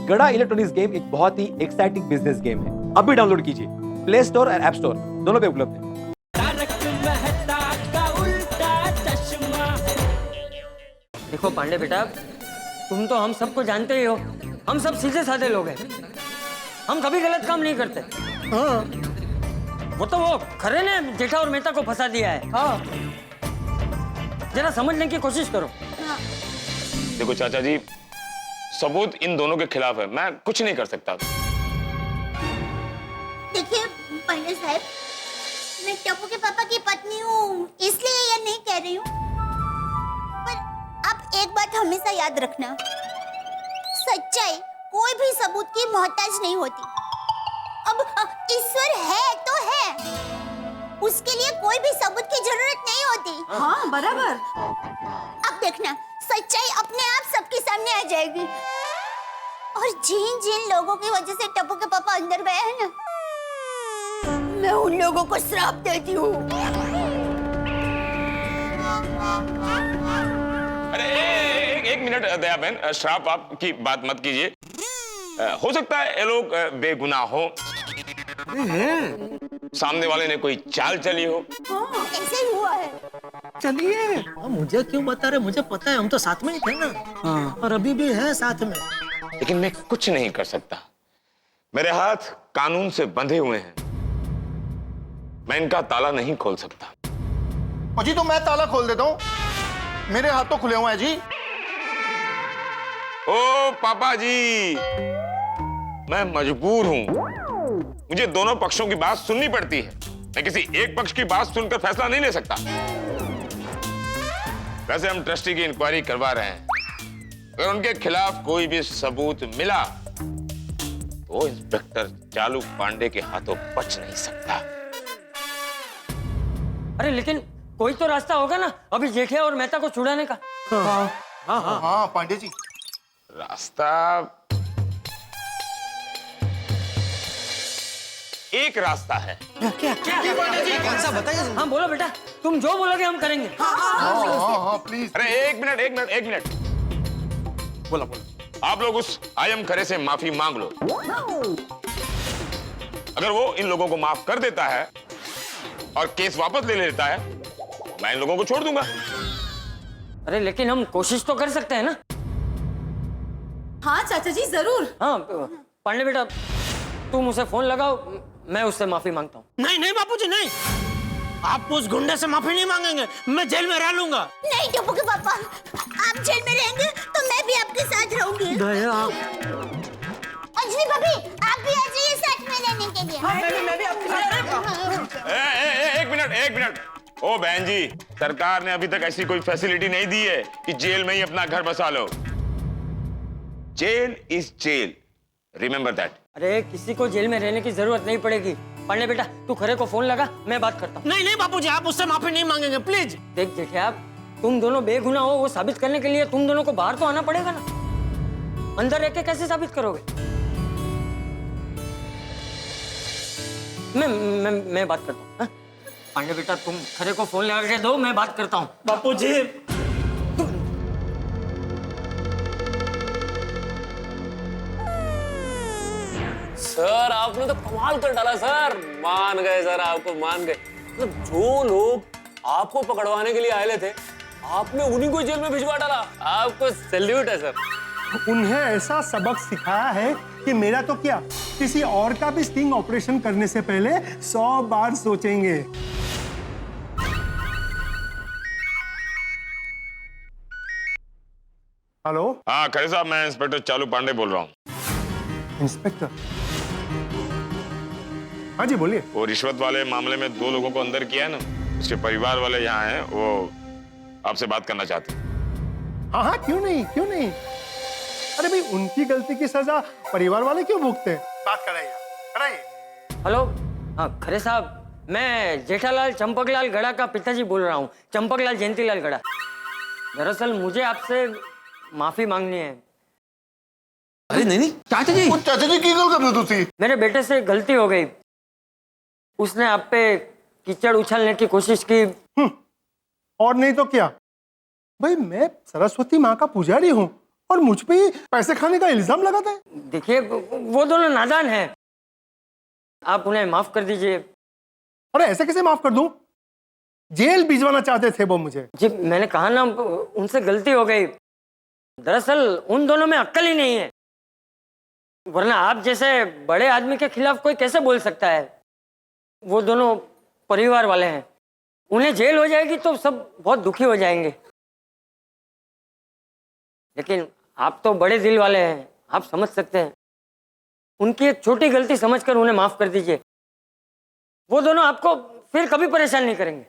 गड़ा electronics game एक बहुत ही एक्साइटिंग बिजनेस गेम है। अभी डाउनलोड कीजिए, प्ले स्टोर और ऐप स्टोर दोनों पे उपलब्ध है। देखो पांडे बेटा, तुम तो हम सबको जानते ही हो, हम सब सीधे साधे लोग हैं, हम कभी गलत काम नहीं करते। हाँ। वो खरे ने जेठा और मेहता को फंसा दिया है। हाँ। जरा समझने की कोशिश करो। हाँ। देखो चाचा जी, सबूत इन दोनों के खिलाफ है, मैं कुछ नहीं कर सकता। देखिए पांडे साहब, मैं टप्पू के पापा की पत्नी हूँ, इसलिए ये नहीं कह रही हूँ, पर आप एक बात हमेशा याद रखना, सच्चाई कोई भी सबूत की मोहताज नहीं होती। अब ईश्वर है तो है, उसके लिए कोई भी सबूत की जरूरत नहीं होती। हाँ बराबर। अब देखना, सच्चाई अपने आप सबके सामने आ जाएगी। और जिन जिन लोगों की वजह से टप्पू के पापा अंदर गए हैं ना, मैं उन लोगों को श्राप देती हूँ। अरे एक मिनट दया बहन, श्राप आपकी बात मत कीजिए। हो सकता है ये लोग बेगुनाह हो, सामने वाले ने कोई चाल चली हो। हाँ, ऐसे ही हुआ है। चलिए, मुझे क्यों बता रहे, मुझे पता है, हम तो साथ में ही थे ना। हाँ। और अभी भी है साथ में। लेकिन मैं कुछ नहीं कर सकता, मेरे हाथ कानून से बंधे हुए हैं, मैं इनका ताला नहीं खोल सकता। जी तो मैं ताला खोल देता हूँ, मेरे हाथ तो खुले हुए हैं जी। ओ पापा जी, मैं मजबूर हूं, मुझे दोनों पक्षों की बात सुननी पड़ती है, मैं किसी एक पक्ष की बात सुनकर फैसला नहीं ले सकता। वैसे हम ट्रस्टी की इंक्वायरी करवा रहे हैं, अगर उनके खिलाफ कोई भी सबूत मिला तो इंस्पेक्टर चालू पांडे के हाथों बच नहीं सकता। अरे लेकिन कोई तो रास्ता होगा ना अभी जेठे और मेहता को छुड़ाने का। हाँ हाँ हाँ हाँ पांडे जी, रास्ता एक रास्ता है। क्या पांडे जी, कौन सा बताइए। हाँ बोलो बेटा, तुम जो बोलोगे हम करेंगे। हाँ प्लीज। अरे एक मिनट बोला आप लोग उस आयम खरे से माफी मांग लो, अगर वो इन लोगों को माफ कर देता है और केस वापस ले लेता है, मैं इन लोगों को छोड़ दूंगा। अरे लेकिन हम कोशिश तो कर सकते हैं ना। हाँ चाचा जी जरूर। हाँ पांडे बेटा, तुम उसे फोन लगाओ, मैं उससे माफी मांगता हूँ। नहीं नहीं बापूजी नहीं, आप उस गुंडे से माफी नहीं मांगेंगे, मैं जेल में रह लूंगा। नहीं टप्पू के पापा, आप जेल में रहेंगे तो मैं भी आपके साथ रहूंगी। अंजलि भाभी, आप भी आ जाइए साथ में रहने के लिए। मैं भी आपके साथ। एक मिनट। ओ बहन जी, सरकार ने अभी तक ऐसी कोई फैसिलिटी नहीं दी है कि जेल में ही अपना घर बसा लो। Jail is jail, remember that. अरे किसी को जेल में रहने की जरूरत नहीं पड़ेगी। पांडे बेटा, तू खरे को फोन लगा, मैं बात करता हूँ। नहीं नहीं बापूजी, आप उससे माफी नहीं मांगेंगे प्लीज। देख जेठे, आप तुम दोनों बेगुनाह हो, वो साबित करने के लिए तुम दोनों को बाहर तो आना पड़ेगा ना। अंदर रह के कैसे साबित करोगे? मैं बात करता हूँ। पांडे बेटा, तुम खरे को फोन लगा के दो, मैं बात करता हूँ। बापूजी सर, आपने तो कमाल कर डाला सर, मान गए सर, आपको मान गए। मतलब जो लोग आपको पकड़वाने के लिए आए थे, आपने उन्हीं को जेल में भिजवा डाला। आपको सैल्यूट है सर। उन्हें ऐसा सबक सिखाया है कि मेरा तो क्या, किसी और का भी स्टिंग ऑपरेशन करने से पहले 100 बार सोचेंगे। हेलो। हाँ खरे साहब, मैं इंस्पेक्टर चालू पांडे बोल रहा हूँ। इंस्पेक्टर? हाँ जी बोलिए। वो रिश्वत वाले मामले में 2 लोगों को अंदर किया है ना, उसके परिवार वाले यहाँ हैं, वो आपसे बात करना चाहते हैं। हाँ क्यों नहीं। अरे भाई, उनकी गलती की सजा परिवार वाले क्यों भुगते हैं? बात कराइए। हेलो। हाँ खरे साहब, मैं जेठालाल चंपकलाल गड़ा का पिताजी बोल रहा हूँ, चंपकलाल जयंतीलाल गड़ा। दरअसल मुझे आपसे माफी मांगनी है। अरे नहीं चाचा जी, चाचा जी की गल कर रहे थे। मेरे बेटे से गलती हो गई, उसने आप पे कीचड़ उछलने की कोशिश की। और नहीं तो क्या भाई, मैं सरस्वती माँ का पुजारी हूँ और मुझ पे ही पैसे खाने का इल्जाम लगाता है। देखिए वो दोनों नादान हैं, आप उन्हें माफ कर दीजिए। अरे ऐसे कैसे माफ कर दूं? जेल भिजवाना चाहते थे वो मुझे। जी मैंने कहा ना, उनसे गलती हो गई। दरअसल उन दोनों में अक्ल ही नहीं है, वरना आप जैसे बड़े आदमी के खिलाफ कोई कैसे बोल सकता है। वो दोनों परिवार वाले हैं, उन्हें जेल हो जाएगी तो सब बहुत दुखी हो जाएंगे। लेकिन आप तो बड़े दिल वाले हैं, आप समझ सकते हैं। उनकी एक छोटी गलती समझकर उन्हें माफ कर दीजिए। वो दोनों आपको फिर कभी परेशान नहीं करेंगे।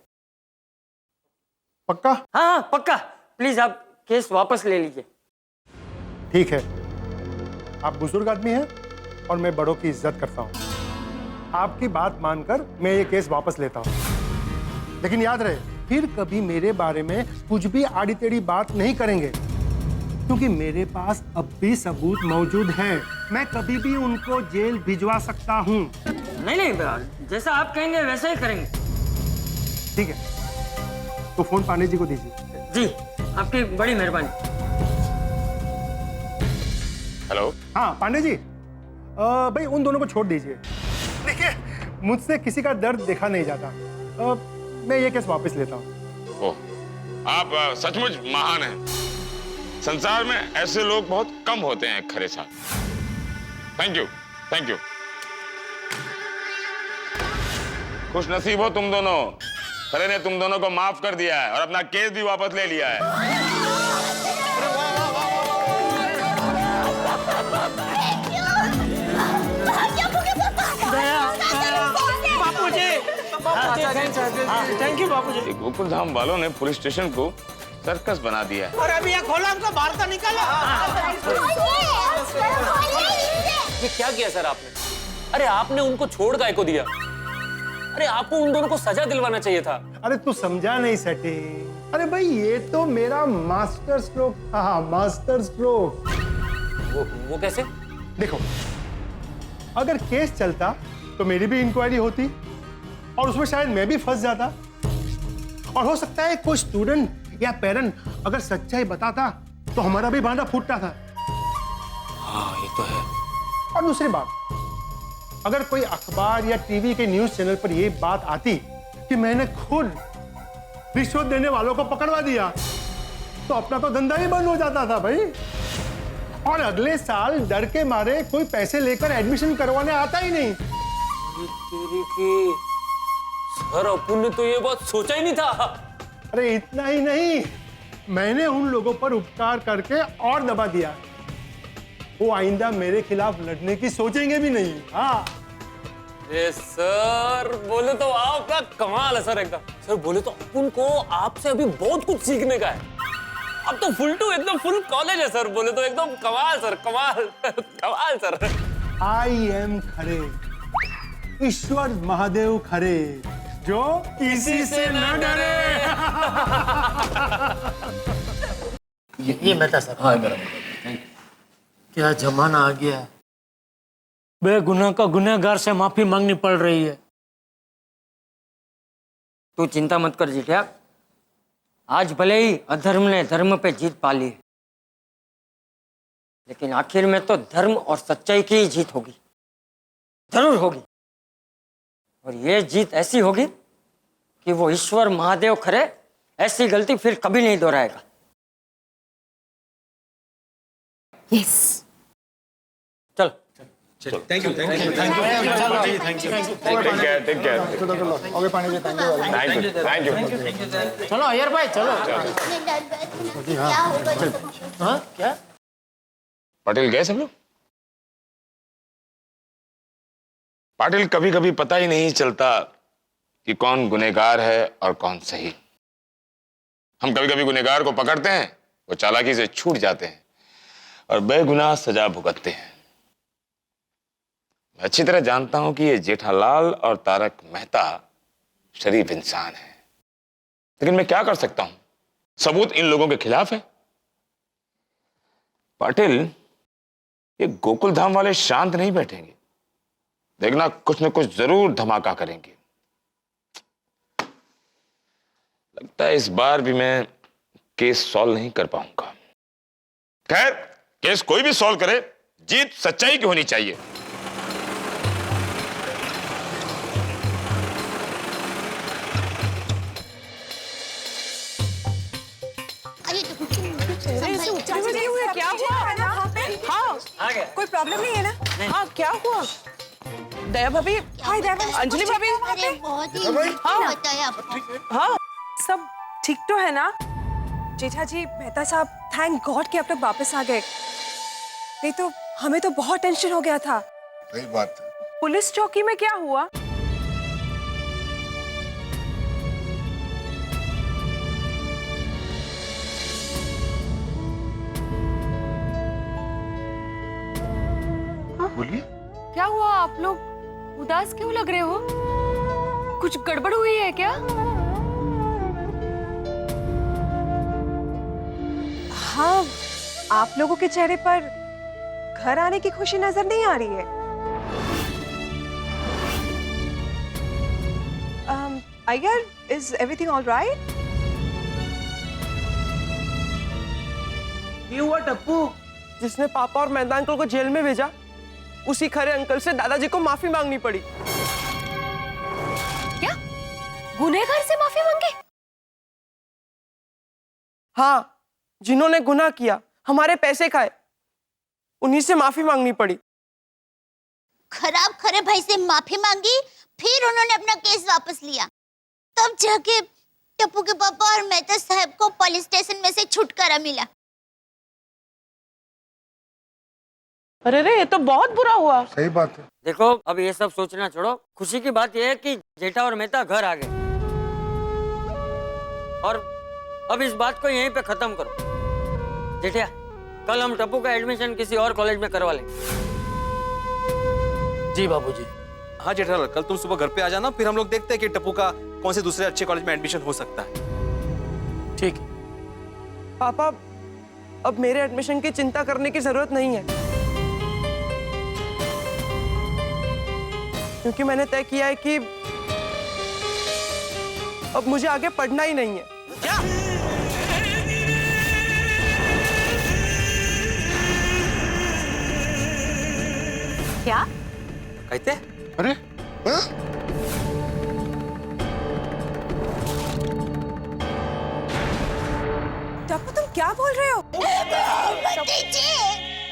पक्का? हाँ हाँ पक्का। प्लीज आप केस वापस ले लीजिए। ठीक है, आप बुजुर्ग आदमी हैं और मैं बड़ों की इज्जत करता हूं। आपकी बात मानकर मैं ये केस वापस लेता हूं। लेकिन याद रहे, फिर कभी मेरे बारे में कुछ भी आड़ी टेढ़ी बात नहीं करेंगे, क्योंकि मेरे पास अब भी सबूत मौजूद है। मैं कभी भी उनको जेल भिजवा सकता हूं। नहीं नहीं, जैसा आप कहेंगे वैसा ही करेंगे। ठीक है, तो फोन पांडे जी को दीजिए। जी आपकी बड़ी मेहरबानी। हेलो। हाँ पांडे जी, भाई उन दोनों को छोड़ दीजिए। देखिए मुझसे किसी का दर्द देखा नहीं जाता। मैं ये केस वापस लेता हूँ। ओह, आप सचमुच महान हैं। संसार में ऐसे लोग बहुत कम होते हैं खरे साथ। Thank you, thank you. खुश नसीब हो तुम दोनों, खरे ने तुम दोनों को माफ कर दिया है और अपना केस भी वापस ले लिया है। थैंक यू बापू जी। गोकुल धाम वालों ने पुलिस स्टेशन को सर्कस बना दिया है। और अभी यहाँ खोला, हमको बाहर तो निकाला। ये क्या किया सर आपने? अरे आपने उनको छोड़ काहे को दिया? अरे आपको उन दोनों को सजा दिलवाना चाहिए था। अरे तू समझा नहीं सटे। अरे भाई ये तो मेरा मास्टर स्ट्रोक था। Master stroke. वो कैसे? देखो, अगर केस चलता तो मेरी भी इंक्वायरी होती और उसमें शायद मैं भी फंस जाता, और हो सकता है कोई स्टूडेंट या पेरेंट अगर सच्चाई बताता तो हमारा भी बांधा फूटता था। हाँ ये तो है। और दूसरी बात, अगर कोई अखबार या टीवी के न्यूज चैनल पर यह बात आती कि मैंने खुद रिश्वत देने वालों को पकड़वा दिया, तो अपना तो धंधा ही बंद हो जाता था भाई। और अगले साल डर के मारे कोई पैसे लेकर एडमिशन करवाने आता ही नहीं। तेरी की सर, अपन ने तो ये बात सोचा ही नहीं था। अरे इतना ही नहीं, मैंने उन लोगों पर उपकार करके और दबा दिया। वो आइंदा मेरे खिलाफ लड़ने की सोचेंगे भी नहीं। हाँ सर बोले तो आपका कमाल है सर, एकदम। सर बोले तो अपन को आपसे अभी बहुत कुछ सीखने का है। अब तो फुल टू एकदम फुल कॉलेज है सर। बोले तो एकदम कमाल सर, कमाल कमाल सर। आई एम खरे, ईश्वर महादेव खरे, जो किसी से न डरे। ये मेहता साहब। हाँ मेरा। क्या जमाना आ गया है, बेगुनाह का गुनहगार से माफी मांगनी पड़ रही है। तू चिंता मत कर जीठा, आज भले ही अधर्म ने धर्म पे जीत पा ली, लेकिन आखिर में तो धर्म और सच्चाई की ही जीत होगी, जरूर होगी। और ये जीत ऐसी होगी कि वो ईश्वर महादेव खरे ऐसी गलती फिर कभी नहीं दोहराएगा। यस। चल take care. Okay Pandey ji, thank you. चलो अय्यर भाई चलो। क्या होगा? हाँ क्या? पाटिल गए सब लोग? पाटिल, कभी कभी पता ही नहीं चलता कि कौन गुनहगार है और कौन सही। हम कभी कभी गुनहगार को पकड़ते हैं, वो चालाकी से छूट जाते हैं और बेगुनाह सजा भुगतते हैं। मैं अच्छी तरह जानता हूं कि ये जेठालाल और तारक मेहता शरीफ इंसान है, लेकिन मैं क्या कर सकता हूं? सबूत इन लोगों के खिलाफ है। पाटिल, ये गोकुल धाम वाले शांत नहीं बैठेंगे। देखना, कुछ न कुछ जरूर धमाका करेंगे। लगता है इस बार भी मैं केस सॉल्व नहीं कर पाऊंगा। खैर, केस कोई भी सॉल्व करे, जीत सच्चाई की होनी चाहिए। अरे क्या हुआ? हाँ, आ गया। कोई प्रॉब्लम नहीं है ना? हाँ, क्या हुआ? दया भाभी, हाय दया भाभी, अंजलि भाभी, अरे बहुत ही हाँ। बताया आपको। हाँ, सब ठीक तो है ना? जेठा जी, मेहता साहब, थैंक गॉड कि आप लोग वापस आ गए। नहीं तो हमें तो बहुत टेंशन हो गया था। सही बात है। पुलिस चौकी में क्या हुआ? बोलिए। क्या हुआ? आप लोग उदास क्यों लग रहे हो? कुछ गड़बड़ हुई है क्या? हाँ, आप लोगों के चेहरे पर घर आने की खुशी नजर नहीं आ रही है। Iyer, is everything all right? ये हुआ टप्पू जिसने पापा और मेहता अंकल को जेल में भेजा, उसी खरे अंकल से दादाजी को माफी मांगनी पड़ी। क्या? गुनहगार से माफी मांगी? हाँ, जिन्होंने गुनाह किया, हमारे पैसे खाए, उन्हीं से माफी मांगनी पड़ी। खराब खरे भाई से माफी मांगी, फिर उन्होंने अपना केस वापस लिया, तब जाके टप्पू के पापा और मेहता साहब को पुलिस स्टेशन में से छुटकारा मिला। अरे रे, ये तो बहुत बुरा हुआ। सही बात है। देखो, अब ये सब सोचना छोड़ो। खुशी की बात यह है कि जेठा और मेहता घर आ गए, और अब इस बात को यहीं पे खत्म करो। जेठिया, कल हम टप्पू का एडमिशन किसी और कॉलेज में करवा लेंगे। जी बाबूजी। हाँ जेठालाल, कल तुम सुबह घर पे आ जाना, फिर हम लोग देखते हैं कि टप्पू का कौन से दूसरे अच्छे कॉलेज में एडमिशन हो सकता है। ठीक है। पापा, अब मेरे एडमिशन की चिंता करने की जरूरत नहीं है, क्योंकि मैंने तय किया है कि अब मुझे आगे पढ़ना ही नहीं है। क्या? क्या? कहते? अरे हाँ? टप्पू, तुम क्या बोल रहे हो?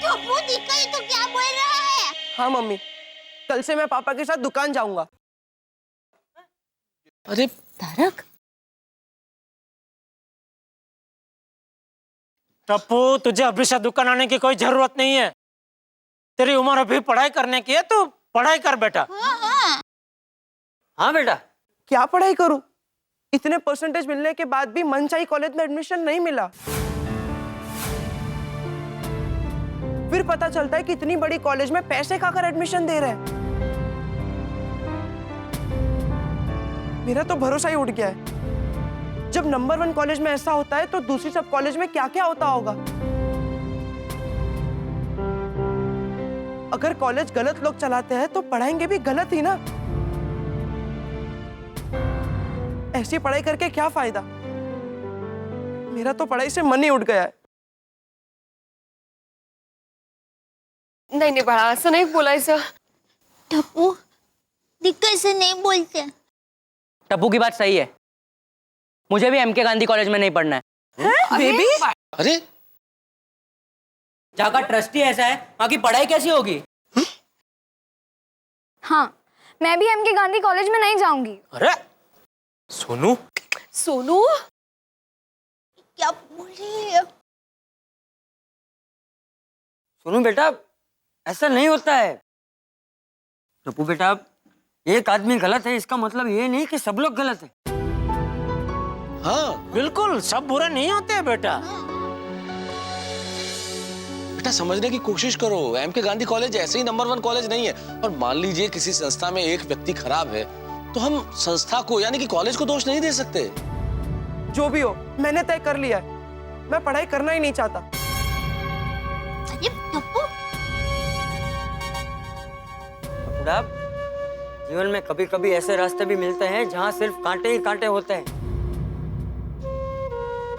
टप्पू दिखाई तो क्या बोल रहा है? हाँ मम्मी, कल से मैं पापा के साथ दुकान जाऊंगा। अरे तारक, टप्पू, तुझे अभी से दुकान आने की कोई जरूरत नहीं है। तेरी उम्र अभी पढ़ाई करने की है, तो पढ़ाई कर बेटा। हाँ बेटा। क्या पढ़ाई करूं? इतने परसेंटेज मिलने के बाद भी मनचाही कॉलेज में एडमिशन नहीं मिला। फिर पता चलता है कि इतनी बड़ी कॉलेज में पैसे खाकर एडमिशन दे रहे हैं। मेरा तो भरोसा ही उठ गया है। जब नंबर 1 कॉलेज में ऐसा होता है, तो दूसरी सब कॉलेज में क्या क्या होता होगा। अगर कॉलेज गलत लोग चलाते हैं, तो पढ़ाएंगे भी गलत ही ना। ऐसी पढ़ाई करके क्या फायदा? मेरा तो पढ़ाई से मन ही उठ गया है। नहीं नहीं बड़ा, ऐसा नहीं बोला इसे। टप्पू, दिक्कत से नहीं बोलते। टप्पू की बात सही है, मुझे भी एमके गांधी कॉलेज में नहीं पढ़ना है। बेबी, अरे जहाँ का ट्रस्टी ऐसा है, वहाँ की पढ़ाई कैसी होगी? हाँ, मैं भी एमके गांधी कॉलेज में नहीं जाऊंगी। अरे सोनू, सोनू, क्या बोल रही है? सुनो बेटा, ऐसा नहीं होता है। टप्पू बेटा, एक आदमी गलत है, इसका मतलब ये नहीं कि सब लोग गलत हैं। हाँ बिल्कुल, सब बुरे नहीं होते बेटा। बेटा समझने की कोशिश करो, एमके गांधी कॉलेज ऐसे ही नंबर 1 कॉलेज नहीं है। और मान लीजिए किसी संस्था में एक व्यक्ति खराब है, तो हम संस्था को यानी कि कॉलेज को दोष नहीं दे सकते। जो भी हो, मैंने तय कर लिया है, मैं पढ़ाई करना ही नहीं चाहता। अरे टप्पू, बेटा, जीवन में कभी कभी ऐसे रास्ते भी मिलते हैं जहाँ सिर्फ कांटे ही कांटे होते हैं,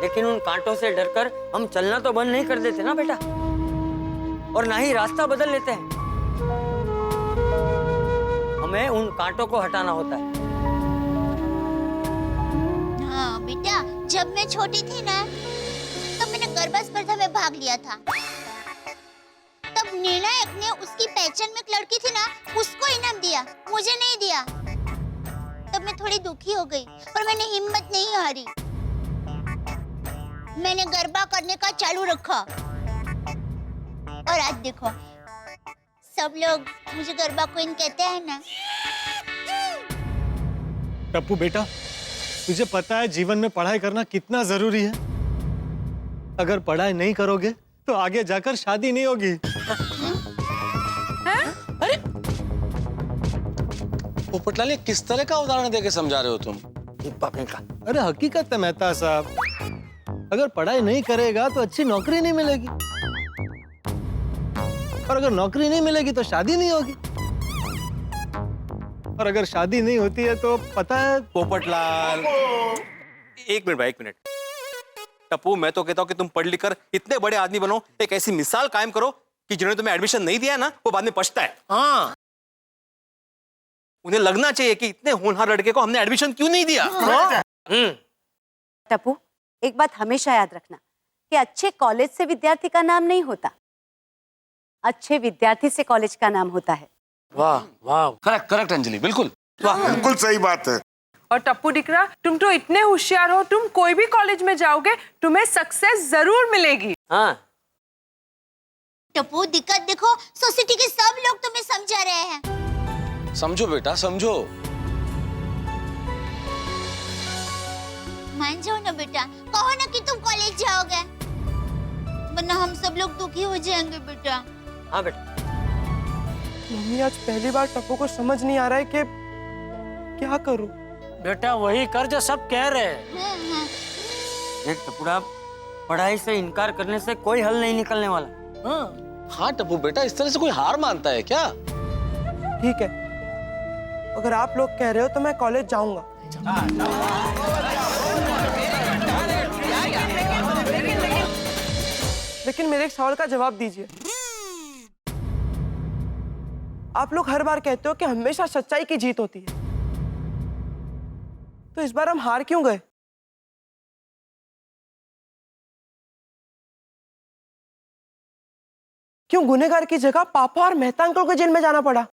लेकिन उन कांटों से डरकर हम चलना तो बंद नहीं कर देते ना बेटा, और ना ही रास्ता बदल लेते हैं। हमें उन कांटों को हटाना होता है। हाँ बेटा, जब मैं छोटी थी ना तब मैंने गरबा स्पर्धा में भाग लिया था। तब निर्णायक ने उसकी पहचान में एक लड़की थी ना, उसको इनाम दिया, मुझे नहीं दिया। तब मैं थोड़ी दुखी हो गई, पर मैंने हिम्मत नहीं हारी। मैंने गरबा करने का चालू रखा और आज देखो सब लोग मुझे गरबा क्वीन कहते हैं ना। टप्पू बेटा, तुझे पता है जीवन में पढ़ाई करना कितना जरूरी है। अगर पढ़ाई नहीं करोगे तो आगे जाकर शादी नहीं होगी। अरे पोपटलाल, ये किस तरह का उदाहरण देके समझा रहे हो तुम? अरे हकीकत है मेहता साहब, अगर पढ़ाई नहीं करेगा तो अच्छी नौकरी नहीं मिलेगी, और अगर नौकरी नहीं मिलेगी तो शादी नहीं होगी, और अगर शादी नहीं होती है तो पता है। पोपटलाल, एक मिनट भाई, एक मिनट। टप्पू, मैं तो कहता हूँ कि तुम पढ़ लिख कर इतने बड़े आदमी बनो, एक ऐसी मिसाल कायम करो कि जिन्होंने तुम्हें एडमिशन नहीं दिया है ना, वो बाद में पछता है। हाँ, उन्हें लगना चाहिए कि इतने होनहार लड़के को हमने एडमिशन क्यों नहीं दिया। टप्पू, एक बात हमेशा याद रखना कि अच्छे कॉलेज से विद्यार्थी का नाम नहीं होता, अच्छे विद्यार्थी से कॉलेज का नाम होता है। वाह वाह, करेक्ट करेक्ट अंजलि, बिल्कुल बिल्कुल सही बात है। और टप्पू दिकरा, तुम तो इतने होशियार हो, तुम कोई भी कॉलेज में जाओगे तुम्हें सक्सेस जरूर मिलेगी। हाँ टप्पू, दिक्कत देखो, सोसाइटी के सब लोग तुम्हें समझा रहे हैं। समझो बेटा, समझो। मान जाओ ना बेटा, कहो ना कि तुम कॉलेज जाओगे, वरना हम सब लोग दुखी हो जाएंगे बेटा। हाँ बेटा। मम्मी, आज पहली बार टप्पू को समझ नहीं आ रहा है कि क्या करूं। बेटा वही कर जो सब कह रहे हैं। देख टपुड़ा, पढ़ाई से इनकार करने से कोई हल नहीं निकलने वाला। हाँ टप्पू बेटा, इस तरह से कोई हार मानता है क्या? ठीक है, अगर आप लोग कह रहे हो तो मैं कॉलेज जाऊंगा। लेकिन मेरे एक सवाल का जवाब दीजिए। आप लोग हर बार कहते हो कि हमेशा सच्चाई की जीत होती है, तो इस बार हम हार क्यों गए? क्यों गुनहगार की जगह पापा और मेहता अंकल को जेल में जाना पड़ा?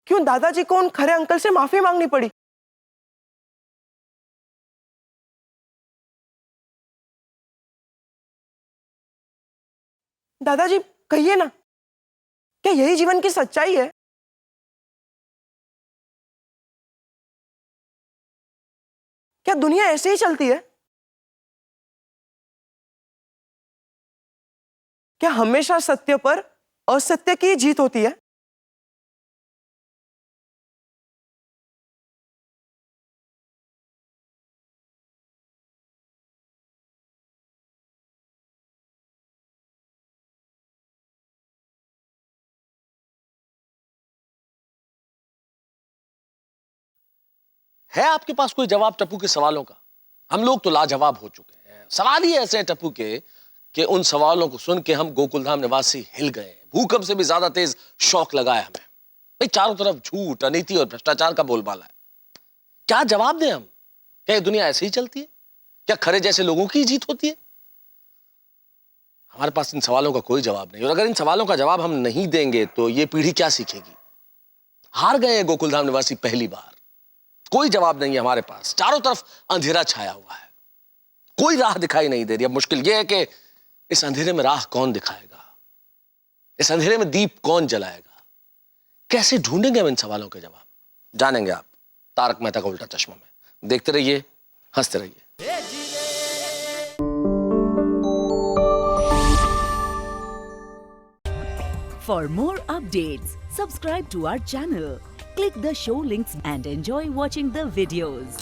क्यों दादाजी को उन खरे अंकल से माफी मांगनी पड़ी? दादाजी कहिए ना, क्या यही जीवन की सच्चाई है? क्या दुनिया ऐसे ही चलती है? क्या हमेशा सत्य पर असत्य की जीत होती है? है आपके पास कोई जवाब टप्पू के सवालों का? हम लोग तो लाजवाब हो चुके हैं। सवाल ही ऐसे हैं टप्पू के कि उन सवालों को सुन के हम गोकुलधाम निवासी हिल गए। भूकंप से भी ज्यादा तेज शौक लगाया हमें। भाई चारों तरफ झूठ, अनीति और भ्रष्टाचार का बोलबाला है। क्या जवाब दें हम? क्या ये दुनिया ऐसे ही चलती है? क्या खरे जैसे लोगों की जीत होती है? हमारे पास इन सवालों का कोई जवाब नहीं, और अगर इन सवालों का जवाब हम नहीं देंगे तो ये पीढ़ी क्या सीखेगी? हार गए हैं गोकुलधाम निवासी पहली बार। कोई जवाब नहीं है हमारे पास। चारों तरफ अंधेरा छाया हुआ है, कोई राह दिखाई नहीं दे रही। अब मुश्किल यह है कि इस अंधेरे में राह कौन दिखाएगा, इस अंधेरे में दीप कौन जलाएगा? कैसे ढूंढेंगे हम इन सवालों के जवाब? जानेंगे आप तारक मेहता का उल्टा चश्मा में। देखते रहिए, हंसते रहिए। For more updates, subscribe to our channel, click the show links and enjoy watching the videos.